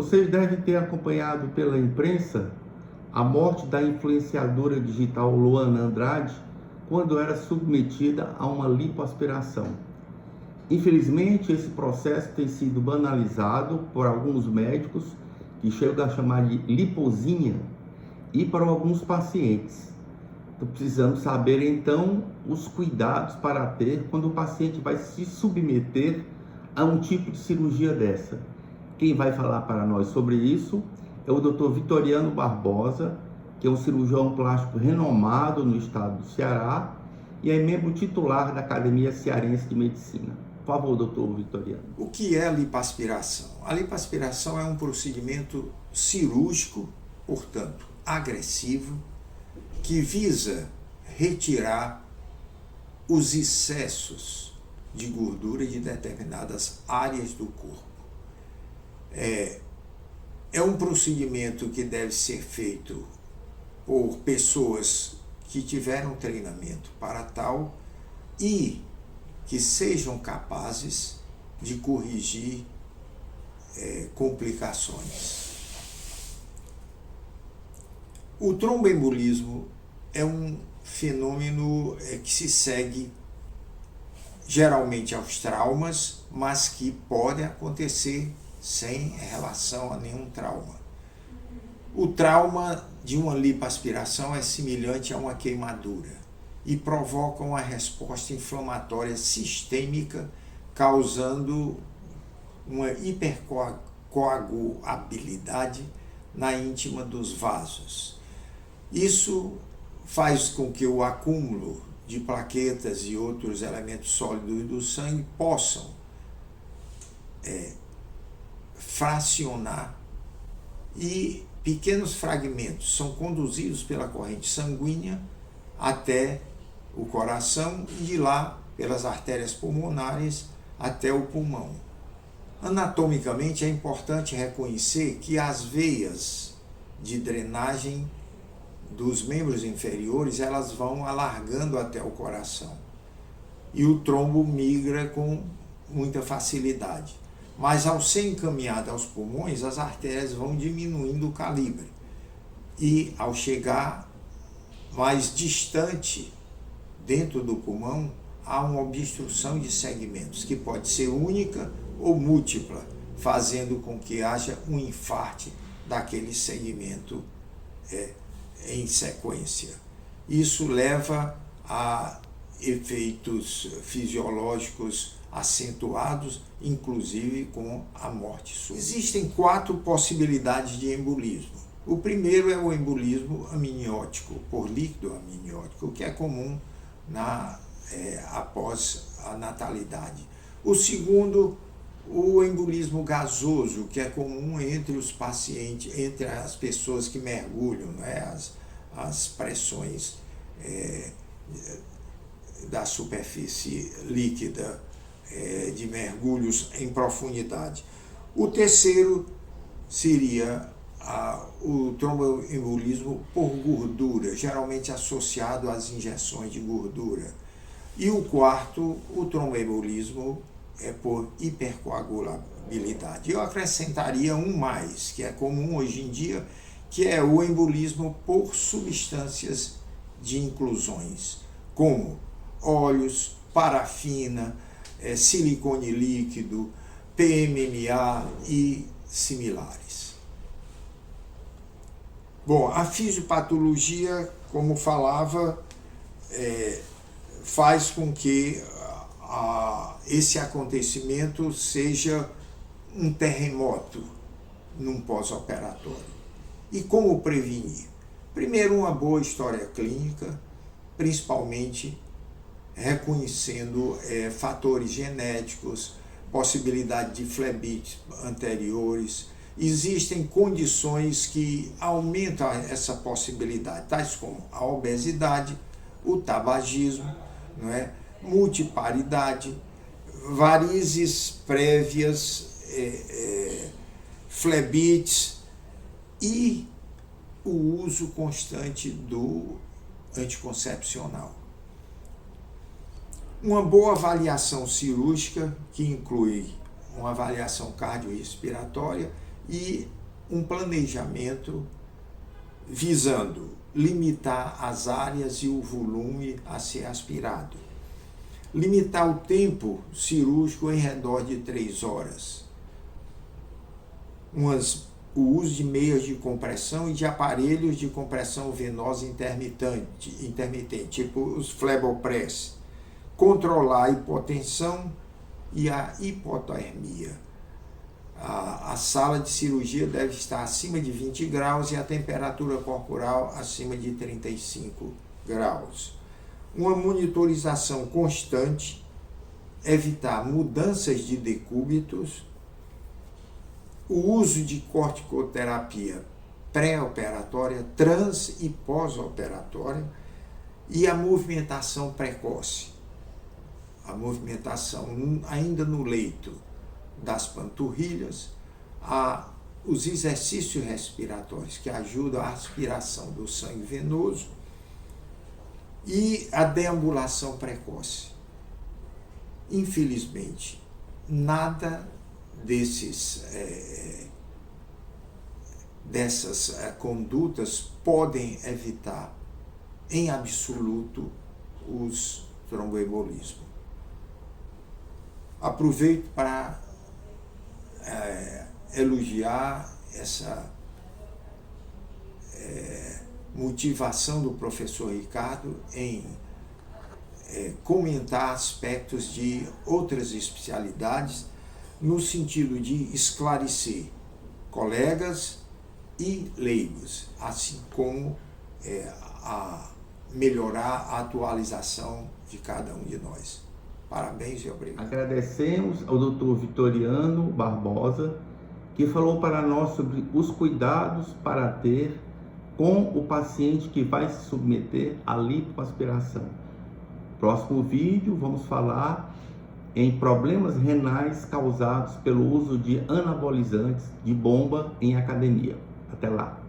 Vocês devem ter acompanhado pela imprensa a morte da influenciadora digital Luana Andrade quando era submetida a uma lipoaspiração. Infelizmente, esse processo tem sido banalizado por alguns médicos que chegam a chamar de lipozinha e para alguns pacientes. Então, precisamos saber então os cuidados para ter quando o paciente vai se submeter a um tipo de cirurgia dessa. Quem vai falar para nós sobre isso é o Dr. Vitoriano Barbosa, que é um cirurgião plástico renomado no estado do Ceará e é membro titular da Academia Cearense de Medicina. Por favor, doutor Vitoriano. O que é a lipoaspiração? A lipoaspiração é um procedimento cirúrgico, portanto, agressivo, que visa retirar os excessos de gordura de determinadas áreas do corpo. É um procedimento que deve ser feito por pessoas que tiveram treinamento para tal e que sejam capazes de corrigir complicações. O tromboembolismo é um fenômeno que se segue geralmente aos traumas, mas que pode acontecer sem relação a nenhum trauma. O trauma de uma lipoaspiração é semelhante a uma queimadura e provoca uma resposta inflamatória sistêmica, causando uma hipercoagulabilidade na íntima dos vasos. Isso faz com que o acúmulo de plaquetas e outros elementos sólidos do sangue possam fracionar e pequenos fragmentos são conduzidos pela corrente sanguínea até o coração e de lá pelas artérias pulmonares até o pulmão. Anatomicamente é importante reconhecer que as veias de drenagem dos membros inferiores elas vão alargando até o coração e o trombo migra com muita facilidade. Mas ao ser encaminhada aos pulmões, as artérias vão diminuindo o calibre e ao chegar mais distante dentro do pulmão, há uma obstrução de segmentos que pode ser única ou múltipla, fazendo com que haja um infarte daquele segmento em sequência. Isso leva a efeitos fisiológicos acentuados, inclusive com a morte súbita. Existem 4 possibilidades de embolismo. O primeiro é o embolismo amniótico, por líquido amniótico, que é comum após a natalidade. O segundo, o embolismo gasoso, que é comum entre os pacientes, entre as pessoas que mergulham, as pressões da superfície líquida de mergulhos em profundidade. O terceiro seria o tromboembolismo por gordura, geralmente associado às injeções de gordura. E o quarto, o tromboembolismo é por hipercoagulabilidade. Eu acrescentaria um mais, que é comum hoje em dia, que é o embolismo por substâncias de inclusões, como óleos, parafina, silicone líquido, PMMA e similares. Bom, a fisiopatologia, como falava, faz com que esse acontecimento seja um terremoto num pós-operatório. E como prevenir? Primeiro, uma boa história clínica, principalmente reconhecendo fatores genéticos, possibilidade de flebites anteriores. Existem condições que aumentam essa possibilidade, tais como a obesidade, o tabagismo, multiparidade, varizes prévias, flebites e o uso constante do anticoncepcional. Uma boa avaliação cirúrgica, que inclui uma avaliação cardiorrespiratória e um planejamento visando limitar as áreas e o volume a ser aspirado. Limitar o tempo cirúrgico em redor de 3 horas. O uso de meias de compressão e de aparelhos de compressão venosa intermitente, tipo os Flebopress. Controlar a hipotensão e a hipotermia. A sala de cirurgia deve estar acima de 20 graus e a temperatura corporal acima de 35 graus. Uma monitorização constante, evitar mudanças de decúbitos, o uso de corticoterapia pré-operatória, trans e pós-operatória e a movimentação precoce. A movimentação ainda no leito das panturrilhas, os exercícios respiratórios que ajudam a aspiração do sangue venoso e a deambulação precoce. Infelizmente, nada dessas condutas podem evitar em absoluto os tromboembolismos. Aproveito para elogiar essa motivação do professor Ricardo em comentar aspectos de outras especialidades no sentido de esclarecer colegas e leigos, assim como melhorar a atualização de cada um de nós. Parabéns e obrigado. Agradecemos ao Dr. Vitoriano Barbosa, que falou para nós sobre os cuidados para ter com o paciente que vai se submeter à lipoaspiração. Próximo vídeo, vamos falar em problemas renais causados pelo uso de anabolizantes de bomba em academia. Até lá!